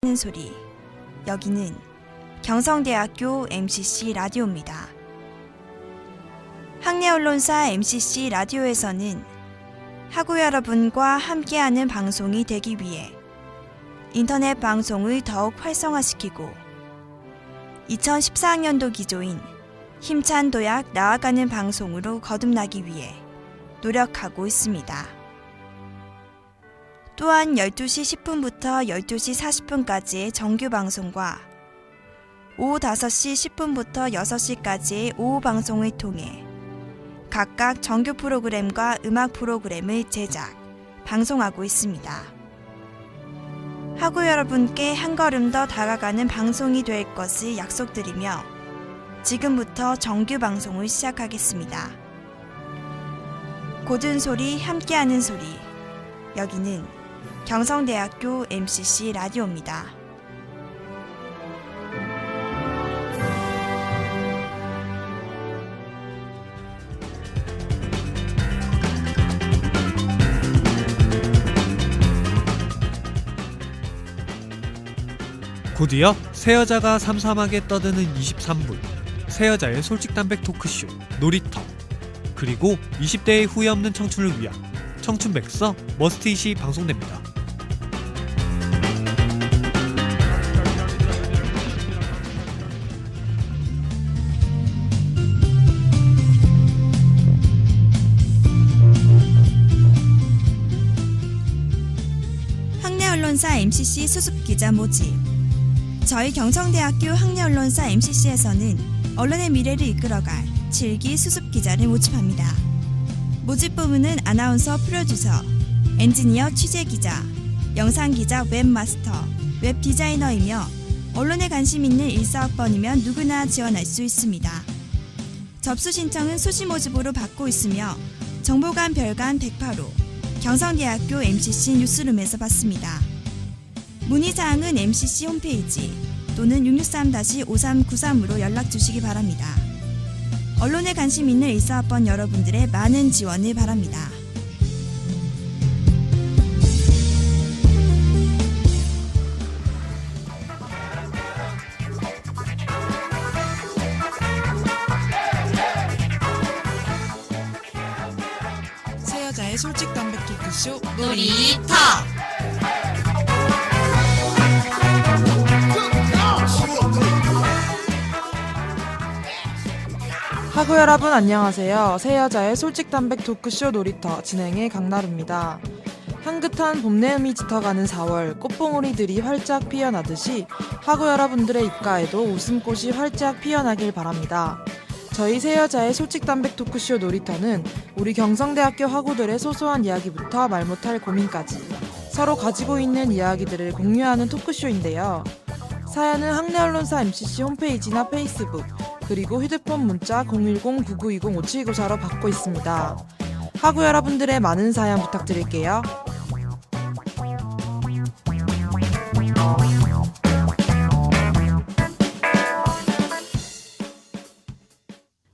하는 소리. 여기는 경성대학교 MCC 라디오입니다. 학내 언론사 MCC 라디오에서는 학우 여러분과 함께하는 방송이 되기 위해 인터넷 방송을 더욱 활성화시키고 2014학년도 기조인 힘찬 도약 나아가는 방송으로 거듭나기 위해 노력하고 있습니다. 또한 12시 10분부터 12시 40분까지의 정규 방송과 오후 5시 10분부터 6시까지의 오후 방송을 통해 각각 정규 프로그램과 음악 프로그램을 제작, 방송하고 있습니다. 학우 여러분께 한 걸음 더 다가가는 방송이 될 것을 약속드리며 지금부터 정규 방송을 시작하겠습니다. 고든 소리, 함께하는 소리. 여기는 경성대학교 MCC 라디오입니다. 곧이어 새 여자가 삼삼하게 떠드는 23분, 새 여자의 솔직담백 토크쇼 놀이터, 그리고 20대의 후회 없는 청춘을 위한 청춘 백서 머스트잇이 방송됩니다. 학내 언론사 MCC 수습기자 모집. 저희 경성대학교 학내 언론사 MCC에서는 언론의 미래를 이끌어갈 7기 수습기자를 모집합니다. 모집 부문은 아나운서, 프로듀서, 엔지니어, 취재기자, 영상기자, 웹마스터, 웹디자이너이며 언론에 관심 있는 1사학번이면 누구나 지원할 수 있습니다. 접수 신청은 수시 모집으로 받고 있으며 정보관 별관 108호 경성대학교 MCC 뉴스룸에서 받습니다. 문의사항은 MCC 홈페이지 또는 663-5393으로 연락주시기 바랍니다. 언론에 관심 있는 1사학번 여러분들의 많은 지원을 바랍니다. 새 여자의 솔직 담백 토크쇼 놀이터. 학우 여러분 안녕하세요. 새 여자의 솔직 담백 토크쇼 놀이터 진행의 강나루입니다. 향긋한 봄내음이 짙어가는 4월, 꽃봉오리들이 활짝 피어나듯이 학우 여러분들의 입가에도 웃음꽃이 활짝 피어나길 바랍니다. 저희 새 여자의 솔직 담백 토크쇼 놀이터는 우리 경성대학교 학우들의 소소한 이야기부터 말 못할 고민까지 서로 가지고 있는 이야기들을 공유하는 토크쇼인데요. 사연은 학내 언론사 MCC 홈페이지나 페이스북, 그리고 휴대폰 문자 010-9920-5794로 받고 있습니다. 학우 여러분들의 많은 사연 부탁드릴게요.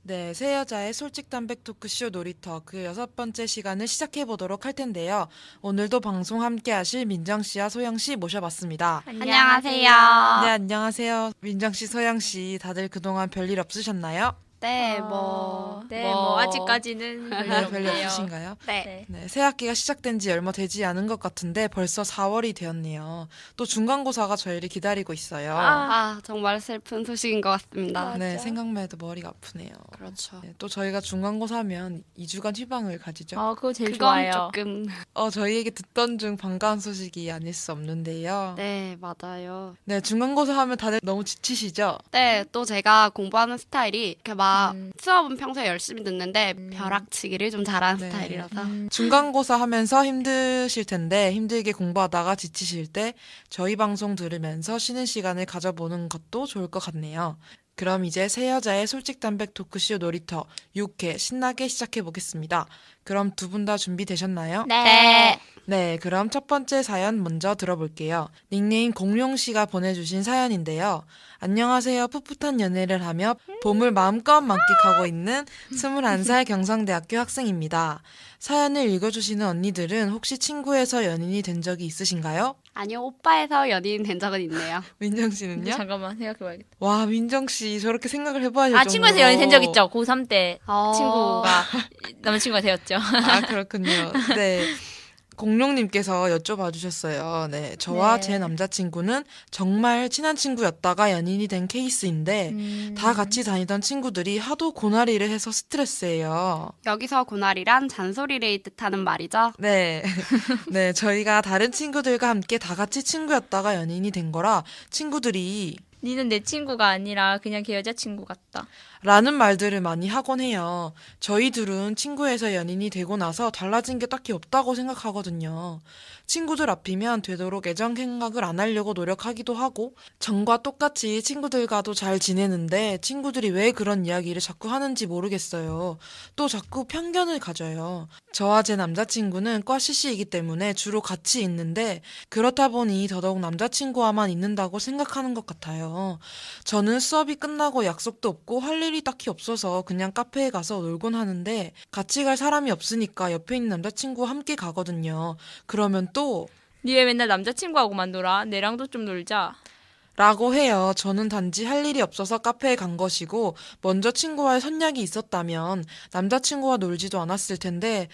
네, 새 여자의 솔직 담백 토크쇼 놀이터 그 6번째 시간을 시작해보도록 할 텐데요. 오늘도 방송 함께 하실 민정씨와 소영씨 모셔봤습니다. 안녕하세요. 네, 안녕하세요. 민정씨, 소영씨 다들 그동안 별일 없으셨나요? 네, 아직까지는 별일 없으신가요? 네. 네, 새 학기가 시작된 지 얼마 되지 않은 것 같은데 벌써 4월이 되었네요. 또 중간고사가 저희를 기다리고 있어요. 정말 슬픈 소식인 것 같습니다. 네, 생각만 해도 머리가 아프네요. 그렇죠. 네, 또 저희가 중간고사 하면 2주간 휴방을 가지죠. 그거 제일 그건 좋아요. 조금. 저희에게 듣던 중 반가운 소식이 아닐 수 없는데요. 네, 맞아요. 네, 중간고사 하면 다들 너무 지치시죠? 네, 또 제가 공부하는 스타일이 이렇게 막 수업은 평소에 열심히 듣는데 벼락치기를 좀 잘하는 네. 스타일이라서. 중간고사 하면서 힘드실 텐데 힘들게 공부하다가 지치실 때 저희 방송 들으면서 쉬는 시간을 가져보는 것도 좋을 것 같네요. 그럼 이제 새 여자의 솔직 담백 토크쇼 놀이터 6회 신나게 시작해 보겠습니다. 그럼 두 분 다 준비되셨나요? 네. 네, 그럼 첫 번째 사연 먼저 들어볼게요. 닉네임 공룡씨가 보내주신 사연인데요. 안녕하세요. 풋풋한 연애를 하며 봄을 마음껏 만끽하고 있는 21살 경성대학교 학생입니다. 사연을 읽어주시는 언니들은 혹시 친구에서 연인이 된 적이 있으신가요? 아니요, 오빠에서 연인 된 적은 있네요. 민정 씨는요? 잠깐만 생각해봐야겠다. 와, 민정 씨 저렇게 생각을 해봐야 될 아 친구에서 연인 된 적 있죠. 고3 때 어. 친구가 남자친구가 되었죠. 아, 그렇군요. 네. 공룡님께서 여쭤봐 주셨어요. 네, 저와 네. 제 남자친구는 정말 친한 친구였다가 연인이 된 케이스인데 다 같이 다니던 친구들이 하도 고나리를 해서 스트레스예요. 여기서 고날이란 잔소리를 뜻하는 말이죠. 네, 네, 저희가 다른 친구들과 함께 다 같이 친구였다가 연인이 된 거라 친구들이 니는 내 친구가 아니라 그냥 걔 여자친구 같다. 라는 말들을 많이 하곤 해요. 저희 둘은 친구에서 연인이 되고 나서 달라진 게 딱히 없다고 생각하거든요. 친구들 앞이면 되도록 애정 생각을 안 하려고 노력하기도 하고 전과 똑같이 친구들과도 잘 지내는데 친구들이 왜 그런 이야기를 자꾸 하는지 모르겠어요. 또 자꾸 편견을 가져요. 저와 제 남자친구는 과 CC이기 때문에 주로 같이 있는데 그렇다 보니 더더욱 남자친구와만 있는다고 생각하는 것 같아요. 저는 수업이 끝나고 약속도 없고 할 일이 딱히 없어서 그냥 카페에 가서 놀곤 하는데 같이 갈 사람이 없으니까 옆에 있는 남자친구와 함께 가거든요. 그러면 또 니 왜 맨날 남자친구하고만 놀아? 내랑도 좀 놀자. 라고 해요. 저는 단지 할 일이 없어서 카페에 간 것이고 먼저 친구와의 선약이 있었다면 남자친구와 놀지도 않았을 텐데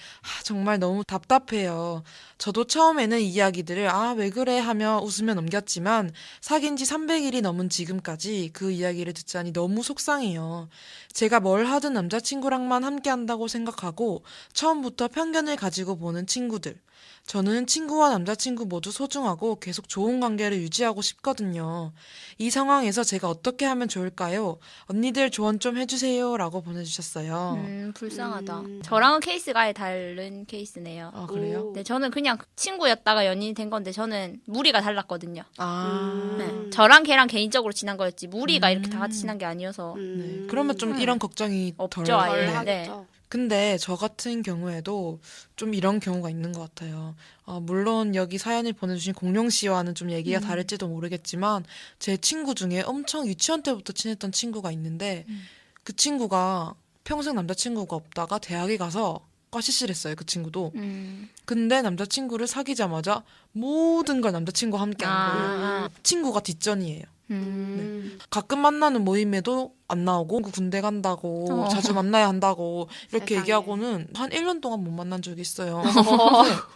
정말 너무 답답해요. 저도 처음에는 이 이야기들을 왜 그래 하며 웃으며 넘겼지만 사귄 지 300일이 넘은 지금까지 그 이야기를 듣자니 너무 속상해요. 제가 뭘 하든 남자친구랑만 함께 한다고 생각하고 처음부터 편견을 가지고 보는 친구들. 저는 친구와 남자친구 모두 소중하고 계속 좋은 관계를 유지하고 싶거든요. 이 상황에서 제가 어떻게 하면 좋을까요? 언니들 조언 좀 해주세요. 라고 보내주셨어요. 불쌍하다. 음. 저랑은 케이스가 아예 다른 케이스네요. 아, 그래요? 오. 네, 저는 그냥 친구였다가 연인이 된 건데 저는 무리가 달랐거든요. 아, 네, 저랑 걔랑 개인적으로 친한 거였지 무리가 이렇게 다 같이 친한 게 아니어서 네. 그러면 좀 이런 걱정이 없죠, 덜. 아예. 덜 네. 하겠죠. 근데 저 같은 경우에도 좀 이런 경우가 있는 것 같아요. 물론 여기 사연을 보내주신 공룡 씨와는 좀 얘기가 다를지도 모르겠지만 제 친구 중에 엄청 유치원 때부터 친했던 친구가 있는데 그 친구가 평생 남자친구가 없다가 대학에 가서 과시시를 했어요. 그 친구도. 근데 남자친구를 사귀자마자 모든 걸 남자친구와 함께 한 거예요. 친구가 뒷전이에요. 가끔 만나는 모임에도 안 나오고 군대 간다고 자주 만나야 한다고 이렇게 세상에. 얘기하고는 한 1년 동안 못 만난 적이 있어요.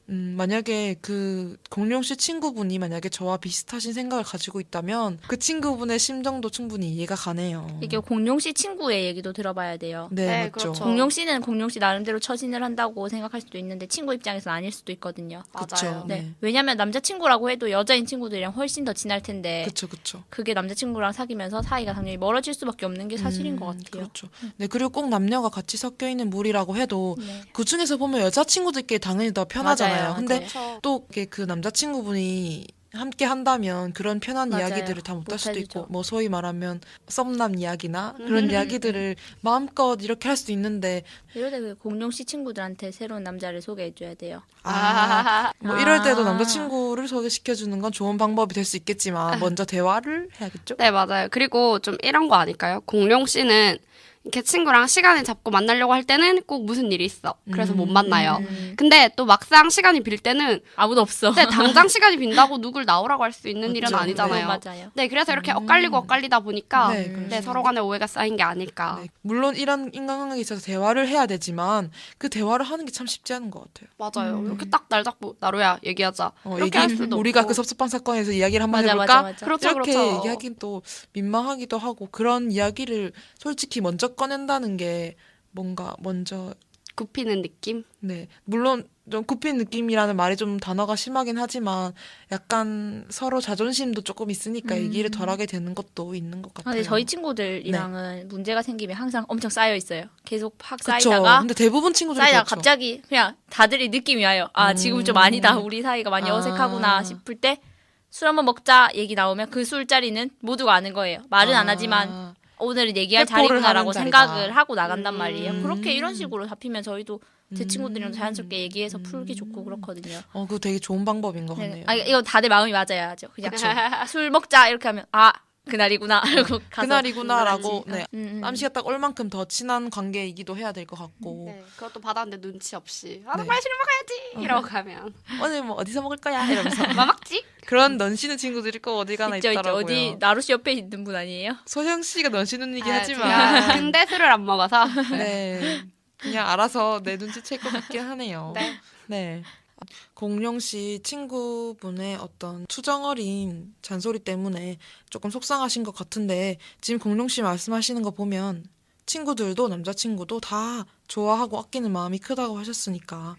근데, 만약에 그 공룡 씨 친구분이 만약에 저와 비슷하신 생각을 가지고 있다면 그 친구분의 심정도 충분히 이해가 가네요. 이게 공룡 씨 친구의 얘기도 들어봐야 돼요. 네, 네, 맞죠. 그렇죠. 공룡 씨는 공룡 씨 나름대로 처신을 한다고 생각할 수도 있는데 친구 입장에서는 아닐 수도 있거든요. 맞아요. 그쵸. 네. 네. 왜냐면 남자친구라고 해도 여자인 친구들이랑 훨씬 더 친할 텐데 그쵸, 그쵸. 그게 남자친구랑 사귀면서 사이가 당연히 멀어질 수밖에 없는 게 사실인 것 같아요. 그렇죠. 네, 그리고 꼭 남녀가 같이 섞여 있는 무리라고 해도 네. 그 중에서 보면 여자친구들끼리 당연히 더 편하잖아요. 맞아요. 근데 그렇죠. 또 이게 그 남자친구분이 함께 한다면 그런 편한 맞아요. 이야기들을 다 못 할 수도 못해주죠. 있고 뭐 소위 말하면 썸남 이야기나 그런 이야기들을 마음껏 이렇게 할 수도 있는데 이럴 때 그 공룡 씨 친구들한테 새로운 남자를 소개해줘야 돼요. 뭐 이럴 때도 아. 남자친구를 소개시켜주는 건 좋은 방법이 될 수 있겠지만 먼저 대화를 해야겠죠? 네, 맞아요. 그리고 좀 이런 거 아닐까요? 공룡 씨는 이렇게 친구랑 시간을 잡고 만나려고 할 때는 꼭 무슨 일이 있어. 그래서 못 만나요. 근데 또 막상 시간이 빌 때는 아무도 없어. 네, 당장 시간이 빈다고 누굴 나오라고 할 수 있는 일은 그렇죠. 아니잖아요. 네, 맞아요. 네, 그래서 이렇게 엇갈리고 엇갈리다 보니까 네, 네, 그렇죠. 서로 간에 오해가 쌓인 게 아닐까. 네, 물론 이런 인간관계에 있어서 대화를 해야 되지만 그 대화를 하는 게 참 쉽지 않은 것 같아요. 맞아요. 이렇게 딱 날 잡고 나로야 얘기하자. 이렇게 할 수도 우리가 없고. 그 섭섭한 사건에서 이야기를 한번 맞아, 해볼까? 맞아, 맞아. 그렇죠, 이렇게 그렇죠. 얘기하긴 또 민망하기도 하고 그런 이야기를 솔직히 먼저 꺼낸다는 게 뭔가 먼저 굽히는 느낌? 네 물론 좀 굽힌 느낌이라는 말이 좀 단어가 심하긴 하지만 약간 서로 자존심도 조금 있으니까 얘기를 덜하게 되는 것도 있는 것 아, 같아요. 근데 저희 친구들이랑은 문제가 생기면 항상 엄청 쌓여 있어요. 계속 팍 그쵸. 쌓이다가 근데 대부분 친구들이 쌓이다가 그렇죠. 갑자기 그냥 다들이 느낌이 와요. 지금 좀 아니다. 우리 사이가 많이 아. 어색하구나 싶을 때 술 한번 먹자 얘기 나오면 그 술자리는 모두가 아는 거예요. 말은 안 하지만 오늘은 얘기할 회포를 자리구나라고 하는 자리다. 생각을 하고 나간단 말이에요. 그렇게 음. 이런 식으로 잡히면 저희도 제 친구들이랑 자연스럽게 얘기해서 풀기 좋고 그렇거든요. 그거 되게 좋은 방법인 것 네. 같네요. 이거 다들 마음이 맞아야죠. 그냥 술 먹자 이렇게 하면 그날이구나 알고 가서 그날이구나라고 네. 음. 남씨가 딱 얼만큼 더 친한 관계이기도 해야 될 것 같고 네, 그것도 받았는데 눈치 없이 아, 네. 나 빨리 먹어야지 이러고 가면 오늘 뭐 어디서 먹을 거야 이러면서 뭐 먹지? 그런 넌시는 친구들이 꼭 어디 가나 있죠 있더라고요. 어디 나루씨 옆에 있는 분 아니에요? 소영 씨가 넌시는 얘기 아, 하지만 제가 근데 술을 안 먹어서 네 그냥 알아서 내 눈치챌 것 같긴 하네요. 네. 네. 공룡 씨 친구분의 어떤 투정어린 잔소리 때문에 조금 속상하신 것 같은데 지금 공룡 씨 말씀하시는 거 보면 친구들도 남자친구도 다 좋아하고 아끼는 마음이 크다고 하셨으니까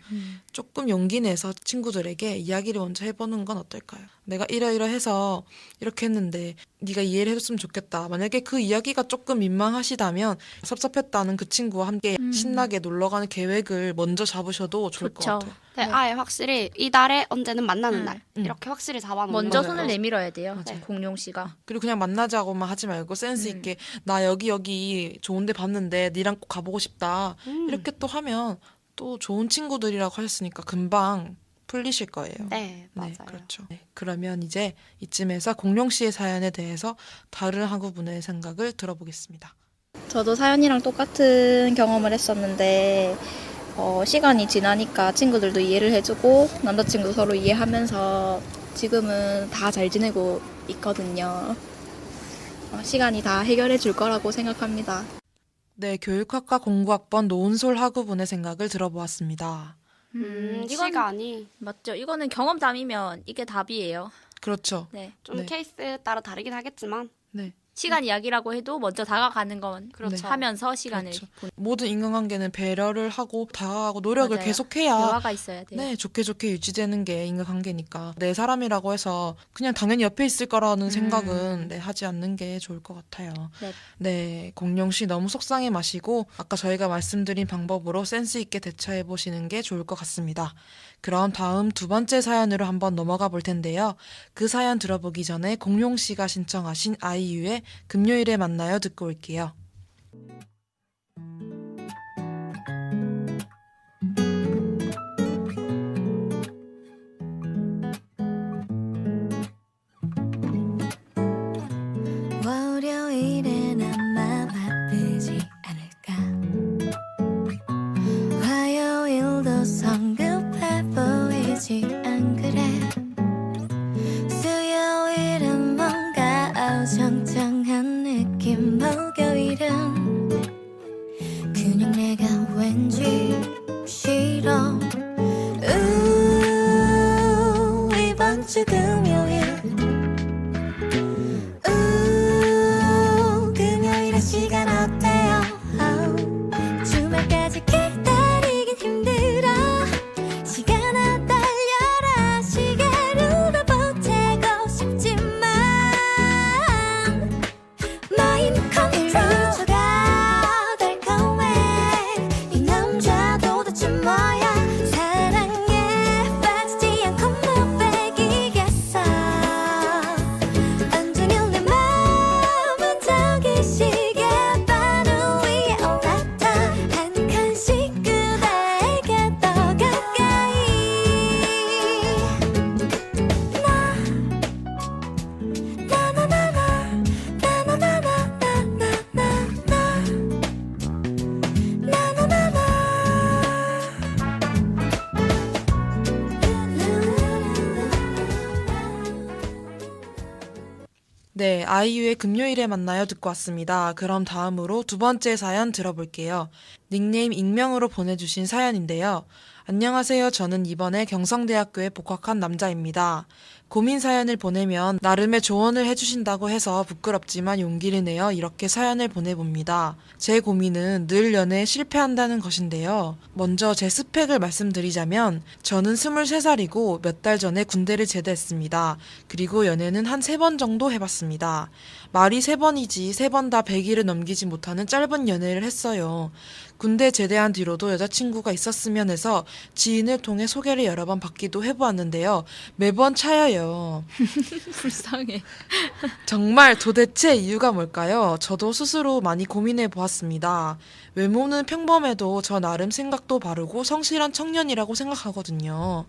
조금 용기 내서 친구들에게 이야기를 먼저 해보는 건 어떨까요? 내가 이러이러해서 이렇게 했는데 네가 이해를 해줬으면 좋겠다. 만약에 그 이야기가 조금 민망하시다면 섭섭했다는 그 친구와 함께 신나게 놀러가는 계획을 먼저 잡으셔도 좋을 것 좋죠. 같아요. 네, 아예 확실히 이달에 언제는 만나는 날 음. 이렇게 확실히 잡아놓는 먼저 맞아요. 손을 내밀어야 돼요. 맞아요. 공룡 씨가. 그리고 그냥 만나자고만 하지 말고 센스 있게 나 여기 좋은데 봤는데 니랑 꼭 가보고 싶다. 이렇게 또 하면 또 좋은 친구들이라고 하셨으니까 금방 풀리실 거예요. 네, 맞아요. 네, 그렇죠. 네, 그러면 이제 이쯤에서 공룡 씨의 사연에 대해서 다른 학우분의 생각을 들어보겠습니다. 저도 사연이랑 똑같은 경험을 했었는데 시간이 지나니까 친구들도 이해를 해주고 남자친구도 서로 이해하면서 지금은 다 잘 지내고 있거든요. 시간이 다 해결해 줄 거라고 생각합니다. 네, 교육학과 공부학번 노은솔 학우분의 생각을 들어보았습니다. 이건 시간이 맞죠. 이거는 경험담이면 이게 답이에요. 그렇죠. 네. 좀 네. 케이스 따라 다르긴 하겠지만 네, 시간 이야기라고 해도 먼저 다가가는 건 그렇죠. 하면서 시간을 그렇죠. 보내는 모든 인간관계는 배려를 하고 다가가고 노력을 맞아요. 계속해야 대화가 있어야 돼요. 네, 좋게 유지되는 게 인간관계니까 내 사람이라고 해서 그냥 당연히 옆에 있을 거라는 생각은 네, 하지 않는 게 좋을 것 같아요. 네. 네, 공룡 씨 너무 속상해 마시고 아까 저희가 말씀드린 방법으로 센스 있게 대처해 보시는 게 좋을 것 같습니다. 그럼 다음 두 번째 사연으로 한번 넘어가 볼 텐데요. 그 사연 들어보기 전에 공룡 씨가 신청하신 아이유의 금요일에 만나요 듣고 올게요. 월요일엔 아마 바쁘지 않을까 화요일도 성급해 보이지 안 그래 수요일은 뭔가 어정쩡한 느낌 목요일은 그냥 내가 왠지 싫어 이번 주 금요일 금요일에 시간 어때요? 주말까지 기다리긴 힘들어 시간아 달려라 시계로도 보태고 싶지만 마인 컨트롤가 달콤해 이 남자도 대체 뭐야 사랑에 빠지지 않고 못 빼기겠어 온종일 내 마음은 저기 시계 바로 위에 올랐다 한 칸씩 그대에게 더 가까이 네, 아이유의 금요일에 만나요 듣고 왔습니다. 그럼 다음으로 두 번째 사연 들어볼게요. 닉네임 익명으로 보내주신 사연인데요. 안녕하세요. 저는 이번에 경성대학교에 복학한 남자입니다. 고민 사연을 보내면 나름의 조언을 해주신다고 해서 부끄럽지만 용기를 내어 이렇게 사연을 보내봅니다. 제 고민은 늘 연애에 실패한다는 것인데요. 먼저 제 스펙을 말씀드리자면 저는 23살이고 몇 달 전에 군대를 제대했습니다. 그리고 연애는 한 3번 정도 해봤습니다. 말이 3번이지 3번 다 100일을 넘기지 못하는 짧은 연애를 했어요. 군대 제대한 뒤로도 여자친구가 있었으면 해서 지인을 통해 소개를 여러 번 받기도 해보았는데요. 매번 차여요. 불쌍해. 정말 도대체 이유가 뭘까요? 저도 스스로 많이 고민해 보았습니다. 외모는 평범해도 저 나름 생각도 바르고 성실한 청년이라고 생각하거든요.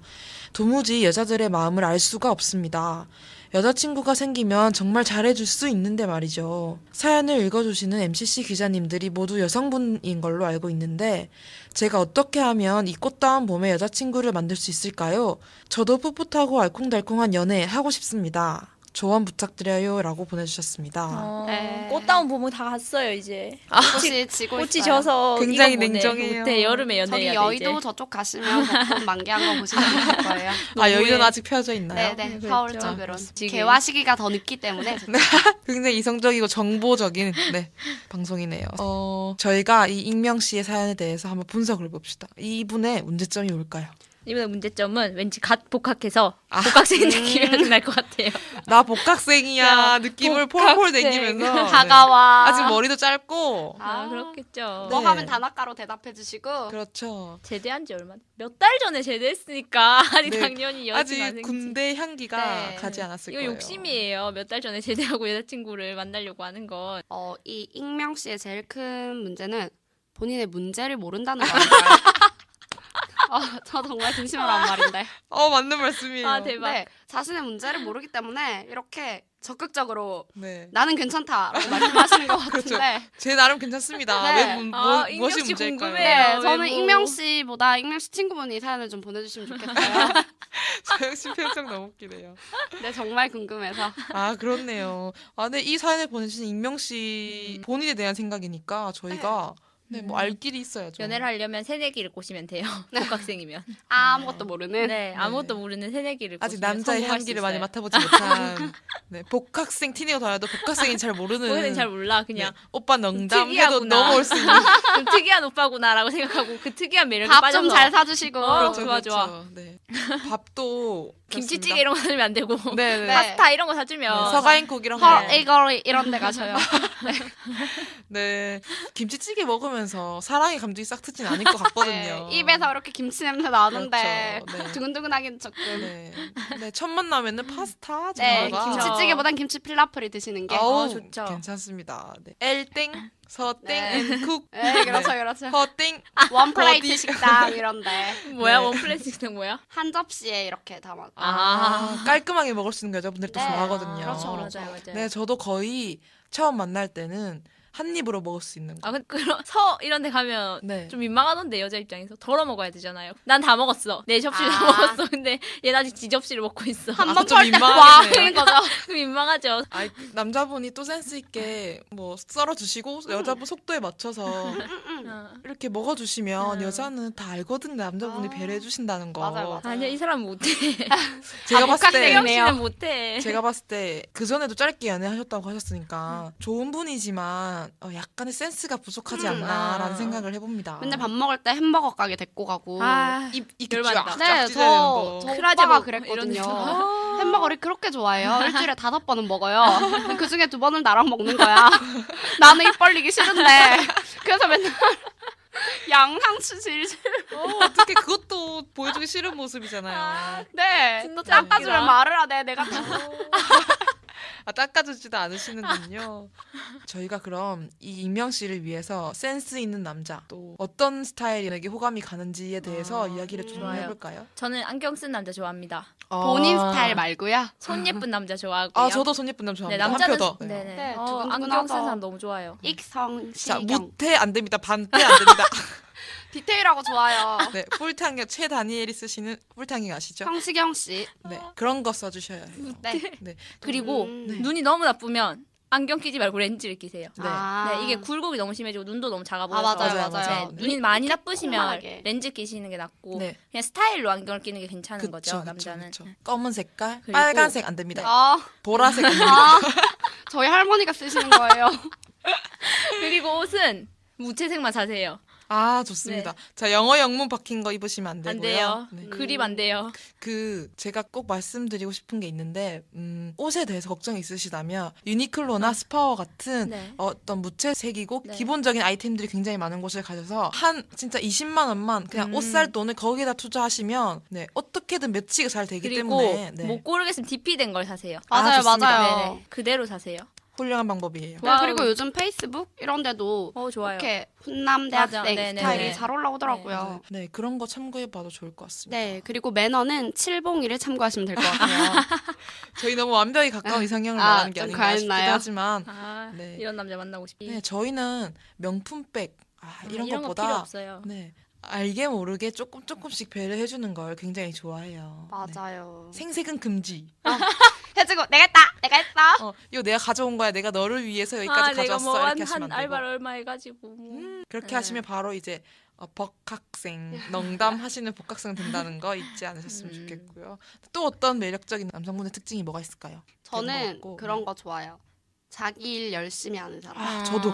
도무지 여자들의 마음을 알 수가 없습니다. 여자친구가 생기면 정말 잘해줄 수 있는데 말이죠. 사연을 읽어주시는 MCC 기자님들이 모두 여성분인 걸로 알고 있는데 제가 어떻게 하면 이 꽃다운 봄에 여자친구를 만들 수 있을까요? 저도 풋풋하고 알콩달콩한 연애 하고 싶습니다. 조언 부탁드려요 라고 보내주셨습니다. 네. 꽃다운 봄은 다 갔어요 이제. 꽃이 지고 꽃이 있어요. 져서 굉장히 이건 뭐네. 냉정해요. 못해. 여름에 저기 연애해야 돼 이제. 여의도 저쪽 가시면 벚꽃 만개한 거 보시면 될 거예요. 아, 여의도는 아직 펴져 있나요? 네네, 그렇죠. 서울 쪽으로는. 지금. 개화 시기가 더 늦기 때문에 굉장히 이성적이고 정보적인 방송이네요. 저희가 이 익명 씨의 사연에 대해서 한번 분석을 해봅시다. 이분의 문제점이 뭘까요? 이번에 문제점은 왠지 갓 복학해서 복학생 느낌이 날 것 같아요. 나 복학생이야 야, 느낌을 복학생. 폴폴 내기면서 다가와. 아직 머리도 짧고 아, 그렇겠죠. 뭐 네. 하면 단아가로 대답해 주시고. 그렇죠. 제대한 지 얼마? 몇 달 전에 제대했으니까 아직 네. 당연히 여자친구 안 아직 생기지. 군대 향기가 네. 가지 않았을 이거 거예요. 욕심이에요. 몇 달 전에 제대하고 여자친구를 만나려고 하는 건. 이 익명 씨의 제일 큰 문제는 본인의 문제를 모른다는 거 아닐까요? 저 정말 진심으로 한 말인데. 맞는 말씀이에요. 아, 대박. 네, 자신의 문제를 모르기 때문에 이렇게 적극적으로 네. 나는 괜찮다라고 말씀하시는 것 그렇죠. 같은데. 제 나름 괜찮습니다. 네. 왜 익명 무엇이 씨 문제일까요? 궁금해요. 네, 저는 뭐. 익명 씨보다 익명 씨 친구분이 사연을 좀 보내주시면 좋겠어요. 서영 씨 표정 너무 웃기네요. 네, 정말 궁금해서. 아, 그렇네요. 아, 네, 이 사연을 보내주신 익명 씨 본인에 대한 생각이니까 저희가 뭐 알 길이 있어야죠. 연애를 하려면 새내기를 꼬시면 돼요. 복학생이면. 아무것도 모르는. 네, 아무것도 모르는 새내기를 아직 꼬시면 남자의 성공할 수 향기를 많이 있어요. 맡아보지 못한 복학생 티네가 더라도 복학생인 잘 모르는 그거는 잘 몰라. 그냥 오빠 농담 해도 특이하구나. 넘어올 수 있는 좀 특이한 오빠구나라고 생각하고 그 특이한 매력에 밥 빠져서 좀 잘 사주시고. 그렇죠. 좋아, 좋아. 네. 밥도 김치찌개 이런 거 사주면 안 되고 네, 네. 파스타 이런 거 사주면 서가인국 이런 헐, 거. 이거 이런 데 가셔요. 네. 김치찌개 먹으면서 사랑의 감정이 싹 트진 않을 것 같거든요. 네, 입에서 이렇게 김치 냄새 나는데 그렇죠. 네. 두근두근하긴 조금. 네. 네. 첫 만나면은 파스타 네, 전화가 김치찌개보단 김치 필라프를 드시는 게. 아우, 좋죠. 괜찮습니다. 네. 엘땡, 서땡, 네. 앤쿡, 네, 그렇죠, 그렇죠. 허땡, 원 플레이트 어디? 식당 이런데 뭐야 네. 원플래시는 뭐야? 한 접시에 이렇게 담아. 깔끔하게 먹을 수 있는 거 여자분들이 또 네. 좋아하거든요. 그렇죠, 맞아요, 맞아요. 네, 저도 거의 처음 만날 때는 한 입으로 먹을 수 있는 거. 아, 그럼 서 이런 데 가면 네. 좀 민망하던데 여자 입장에서 덜어 먹어야 되잖아요. 난 다 먹었어. 내 접시를 다 아. 먹었어. 근데 얘는 아직 지 접시를 먹고 있어. 한 아, 번 좀 펄 때 민망하겠네요. 와인 거죠. 민망하죠. 아, 남자분이 또 센스 있게 뭐 썰어주시고 여자분 속도에 맞춰서 어. 이렇게 먹어주시면 음. 여자는 다 알거든요. 남자분이 아. 배려해주신다는 거. 맞아요, 맞아요. 아니야 이 사람 못해. 제가 봤을 때 복학생이네요. 세경 씨는 못해. 제가 봤을 때 그 전에도 짧게 연애하셨다고 하셨으니까 좋은 분이지만 약간의 센스가 부족하지 않나라는 아. 생각을 해봅니다. 맨날 밥 먹을 때 햄버거 가게 데리고 가고. 아, 입 열받다. 네, 저 크라제 오빠가 먹- 그랬거든요. 이런 햄버거를 그렇게 좋아해요. 일주일에 5번은 먹어요. 그 중에 2번을 나랑 먹는 거야. 나는 입 벌리기 싫은데. 그래서 맨날 양상추 질질. 어떻게 그것도 보여주기 싫은 모습이잖아요. 네. 진짜 닦아주면 웃기다. 말을 하네. 내가 다. 닦아주지도 않으시는군요. 저희가 그럼 이 익명 씨를 위해서 센스 있는 남자 또 어떤 스타일에게 호감이 가는지에 대해서 이야기를 좀 좋아요. 해볼까요? 저는 안경 쓴 남자 좋아합니다. 본인 스타일 말고요. 손 예쁜 남자 좋아하고요. 아, 저도 손 예쁜 남자 네, 좋아합니다. 남자는 한 표 더. 네네. 네, 안경 두근두근하죠. 쓴 사람 너무 좋아요. 익성, 자, 시경. 무태 안 됩니다. 반태 안 됩니다. 디테일하고 좋아요. 네, 풀탕경 최 다니엘이 쓰시는 풀탕경 아시죠? 성시경 씨. 네, 그런 거 써주셔야 해요. 네. 네, 그리고 네. 눈이 너무 나쁘면 안경 끼지 말고 렌즈를 끼세요. 네. 아. 네, 이게 굴곡이 너무 심해지고 눈도 너무 작아 아, 보여서 맞아요, 맞아요. 네, 눈이 많이 나쁘시면 콩하게. 렌즈 끼시는 게 낫고 네. 그냥 스타일로 안경을 끼는 게 괜찮은 그쵸, 거죠, 그쵸, 남자는. 그쵸. 검은 색깔, 그리고- 빨간색 안 됩니다. 아, 보라색 안 됩니다. 아, 저희 할머니가 쓰시는 거예요. 그리고 옷은 무채색만 사세요. 아, 좋습니다. 자, 영어 영문 박힌 거 입으시면 안 되고요. 안 돼요. 네. 그립 안 돼요. 제가 꼭 말씀드리고 싶은 게 있는데 옷에 대해서 걱정이 있으시다면 유니클로나 스파워 같은 네. 어떤 무채색이고 네. 기본적인 아이템들이 굉장히 많은 곳을 가셔서 한 진짜 20만 원만 그냥 옷 살 돈을 거기에다 투자하시면 네, 어떻게든 매치가 잘 되기 그리고 때문에 네. 못 고르겠으면 DP 된 걸 사세요. 맞아요, 좋습니다. 맞아요. 네네. 그대로 사세요. 훌륭한 방법이에요. 네, 그리고 요즘 페이스북 이런 데도 좋아요. 이렇게 훈남 맞아. 대학생 네네네. 스타일이 잘 올라오더라고요. 네, 그런 거 참고해봐도 좋을 것 같습니다. 네, 그리고 매너는 칠봉이를 참고하시면 될 것 같아요. 저희 너무 완벽히 가까운 이상형을 아, 말하는 게 좀 아닌가 싶기도 과했나요? 하지만 네. 이런 남자 만나고 싶지. 네, 저희는 명품백 이런 이런 거 것보다 필요 없어요. 네, 알게 모르게 조금씩 배려해주는 걸 굉장히 좋아해요. 맞아요. 네. 생색은 금지. 해주고 내가 했다. 이거 내가 가져온 거야. 내가 너를 위해서 여기까지 내가 가져왔어. 뭐 이렇게 하시면 한 안 되고. 알바를 얼마 해가지고. 그렇게 네. 하시면 바로 이제 복학생, 농담하시는 복학생 된다는 거 잊지 않으셨으면 좋겠고요. 또 어떤 매력적인 남성분의 특징이 뭐가 있을까요? 되는 것 저는 같고. 그런 거 좋아요. 자기 일 열심히 하는 사람. 저도.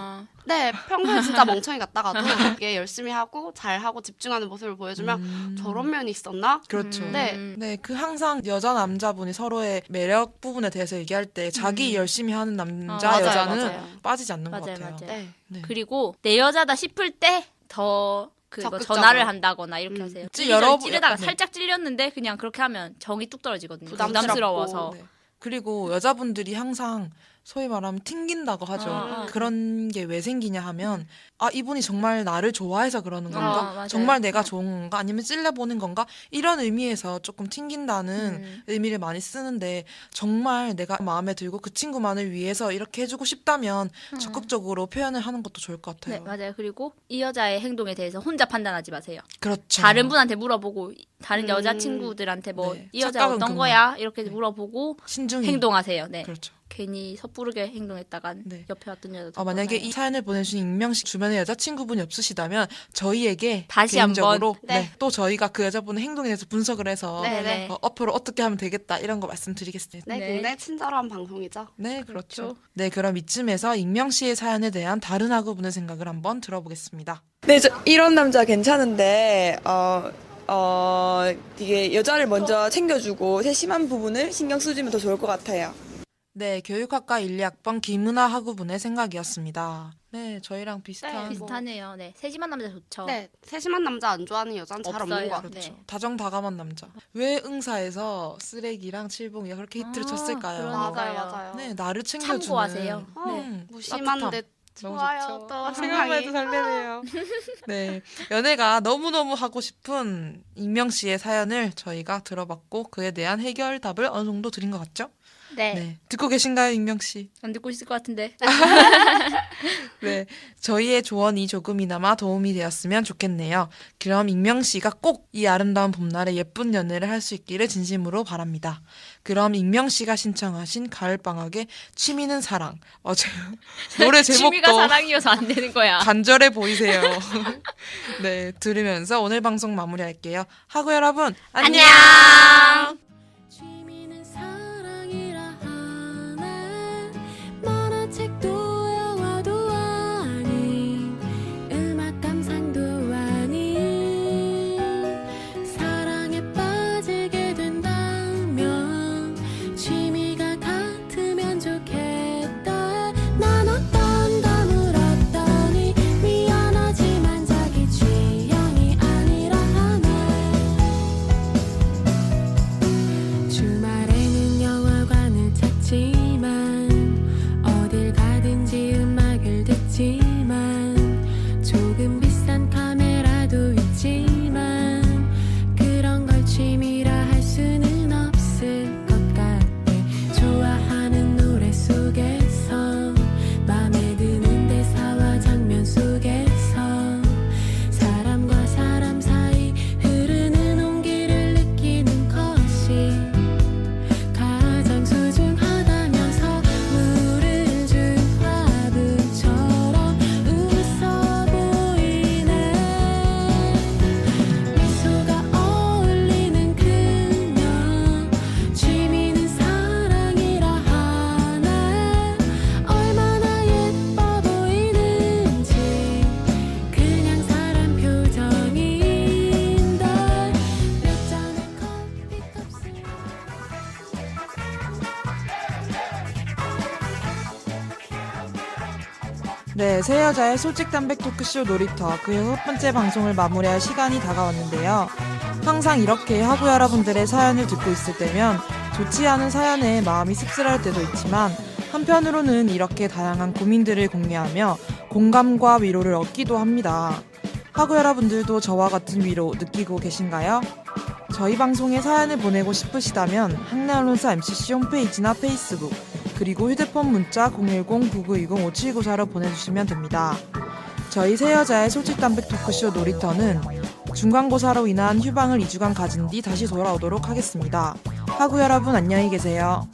네, 평소에 진짜 멍청이 같다가도 이게 열심히 하고 잘하고 집중하는 모습을 보여주면 저런 면이 있었나? 그렇죠. 네. 네, 그 항상 여자 남자분이 서로의 매력 부분에 대해서 얘기할 때 자기 열심히 하는 남자 맞아요, 여자는 맞아요. 빠지지 않는 것 맞아요, 같아요. 맞아요. 네. 네. 그리고 내 여자다 싶을 때 더 뭐 적극적으로. 전화를 한다거나 이렇게 하세요. 여러 찌르다가 네. 살짝 찔렸는데 그냥 그렇게 하면 정이 뚝 떨어지거든요. 부담스럽고. 부담스러워서. 네. 그리고 여자분들이 항상 소위 말하면 튕긴다고 하죠. 그런 게 왜 생기냐 하면 이분이 정말 나를 좋아해서 그러는 건가? 맞아요. 정말 내가 좋은 건가? 아니면 찔려보는 건가? 이런 의미에서 조금 튕긴다는 의미를 많이 쓰는데 정말 내가 마음에 들고 그 친구만을 위해서 이렇게 해주고 싶다면 적극적으로 표현을 하는 것도 좋을 것 네, 같아요. 맞아요. 그리고 이 여자의 행동에 대해서 혼자 판단하지 마세요. 그렇죠. 다른 분한테 물어보고 다른 여자친구들한테 뭐 네. 이 여자 착각은 어떤 그만. 거야? 이렇게 물어보고 신중히 행동하세요. 네. 그렇죠. 괜히 섣부르게 행동했다간 네. 옆에 왔던 여자도 만약에 떠나요. 이 사연을 보내주신 익명씨 주변에 여자친구분이 없으시다면 저희에게 다시 개인적으로 한번, 네. 또 저희가 그 여자분의 행동에 대해서 분석을 해서 네. 앞으로 어떻게 하면 되겠다 이런 거 말씀드리겠습니다. 네, 네. 굉장히 친절한 방송이죠. 네, 그렇죠. 그렇죠. 네, 그럼 이쯤에서 익명씨의 사연에 대한 다른 학우분의 생각을 한번 들어보겠습니다. 네, 이런 남자 괜찮은데, 이게 여자를 먼저 챙겨주고 세심한 부분을 신경 쓰주면 더 좋을 것 같아요. 네, 교육학과 1, 2학번 김은하 학우분의 생각이었습니다. 네, 저희랑 비슷한 비슷하네요. 네. 세심한 남자 좋죠. 네, 세심한 남자 안 좋아하는 여자는 잘 없는 없어요. 것 같아요. 네. 그렇죠. 다정다감한 남자. 왜 응사에서 쓰레기랑 칠봉이가 그렇게 히트를 쳤을까요? 그러니까요. 맞아요. 네, 나를 챙겨주는 참고하세요. 무심한 따뜻함. 듯 너무 좋아요. 좋죠. 또 생각만 상상이. 해도 설레네요. 네, 연애가 너무너무 하고 싶은 익명 씨의 사연을 저희가 들어봤고 그에 대한 해결답을 어느 정도 드린 것 같죠? 네. 네, 듣고 계신가요, 익명 씨? 안 듣고 있을 것 같은데. 네, 저희의 조언이 조금이나마 도움이 되었으면 좋겠네요. 그럼 익명 씨가 꼭 이 아름다운 봄날에 예쁜 연애를 할 수 있기를 진심으로 바랍니다. 그럼 익명 씨가 신청하신 가을방학의 취미는 사랑. 맞아요. 노래 취미가 제목도 사랑이어서 안 되는 거야. 간절해 보이세요. 네, 들으면서 오늘 방송 마무리할게요. 하고 여러분, 안녕! 취미는 사랑이라 하네 만화책도 영화도 아닌 음악 감상도 아닌 사랑에 빠지게 된다면 취미가 같으면 좋겠다 난 어떤 다 물었더니 미안하지만 자기 취향이 아니라 하네 주말에는 영화관을 찾지만 어딜 가든지 음악을 듣지만 조금 비싼 카메라도 있지만 그런 걸 취미라 할 수는 없을 것 같아 좋아하는 노래 속에서 맘에 드는 대사와 장면 속에서 사람과 사람 사이 흐르는 온기를 느끼는 것이 가장 소중하다면서 물을 준 화분처럼 웃어 보이네 미소가 어울리는 그녀 취미는 사랑이라 하네 얼마나 예뻐 보이는지 그냥 사람 표정인데 몇 잔의 커피값을 네, 새 여자의 솔직 담백 토크쇼 놀이터 그 6번째 방송을 마무리할 시간이 다가왔는데요. 항상 이렇게 하고 여러분들의 사연을 듣고 있을 때면 좋지 않은 사연에 마음이 씁쓸할 때도 있지만 한편으로는 이렇게 다양한 고민들을 공유하며 공감과 위로를 얻기도 합니다. 학우 여러분들도 저와 같은 위로 느끼고 계신가요? 저희 방송에 사연을 보내고 싶으시다면 학내 언론사 MCC 홈페이지나 페이스북 그리고 휴대폰 문자 010-9920-5794로 보내주시면 됩니다. 저희 세 여자의 솔직담백 토크쇼 놀이터는 중간고사로 인한 휴방을 2주간 가진 뒤 다시 돌아오도록 하겠습니다. 학우 여러분 안녕히 계세요.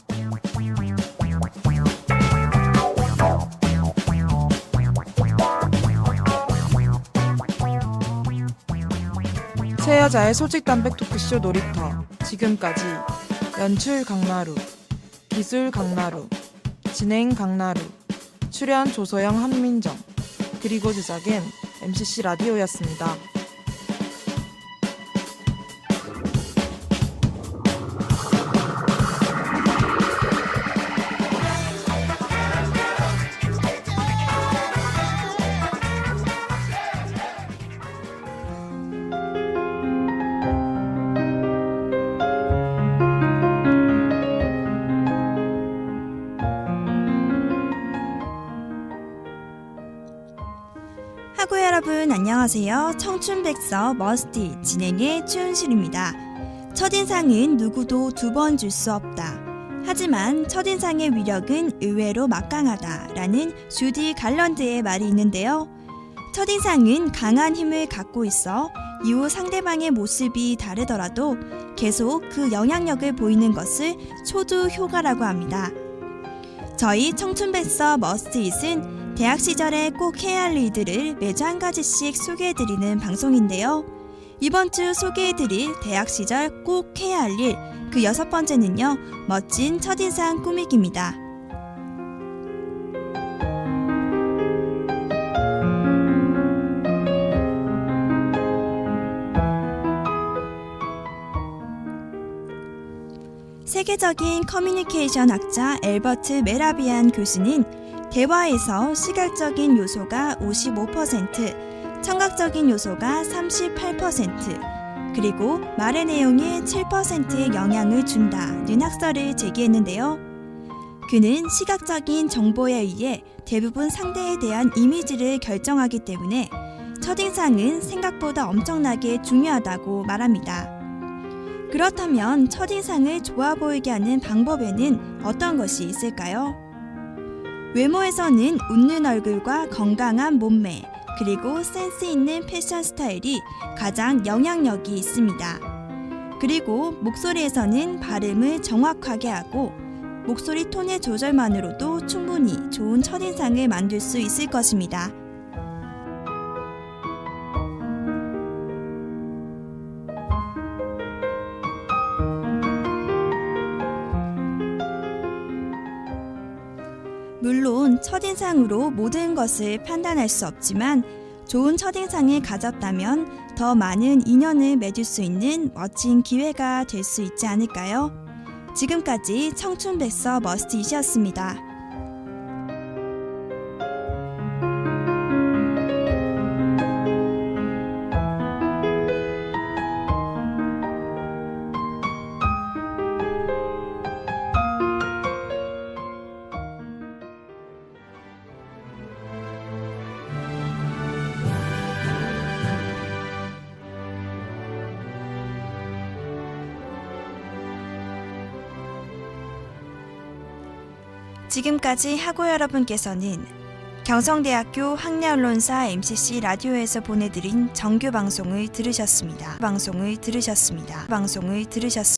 세 여자의 솔직담백 토크쇼 놀이터. 지금까지 연출 강나루, 기술 강나루, 진행 강나루, 출연 조소영 한민정, 그리고 제작엔 MCC 라디오였습니다. 학우 여러분 안녕하세요. 청춘백서 머스티 진행의 추은실입니다. 첫인상은 누구도 두 번 줄 수 없다. 하지만 첫인상의 위력은 의외로 막강하다 라는 주디 갈런드의 말이 있는데요. 첫인상은 강한 힘을 갖고 있어 이후 상대방의 모습이 다르더라도 계속 그 영향력을 보이는 것을 초두 효과라고 합니다. 저희 청춘백서 머스트잇은 대학 시절에 꼭 해야 할 일들을 매주 한 가지씩 소개해드리는 방송인데요. 이번 주 소개해드릴 대학 시절 꼭 해야 할 일, 그 6번째는요, 멋진 첫인상 꾸미기입니다. 세계적인 커뮤니케이션 학자 엘버트 메라비안 교수는 대화에서 시각적인 요소가 55%, 청각적인 요소가 38%, 그리고 말의 내용에 7%의 영향을 준다는 학설을 제기했는데요. 그는 시각적인 정보에 의해 대부분 상대에 대한 이미지를 결정하기 때문에 첫인상은 생각보다 엄청나게 중요하다고 말합니다. 그렇다면 첫인상을 좋아 보이게 하는 방법에는 어떤 것이 있을까요? 외모에서는 웃는 얼굴과 건강한 몸매, 그리고 센스 있는 패션 스타일이 가장 영향력이 있습니다. 그리고 목소리에서는 발음을 정확하게 하고 목소리 톤의 조절만으로도 충분히 좋은 첫인상을 만들 수 있을 것입니다. 물론 첫인상으로 모든 것을 판단할 수 없지만 좋은 첫인상을 가졌다면 더 많은 인연을 맺을 수 있는 멋진 기회가 될 수 있지 않을까요? 지금까지 청춘백서 머스트잇이었습니다. 지금까지 학우 여러분께서는 경성대학교 학내언론사 MCC 라디오에서 보내드린 정규 방송을 들으셨습니다.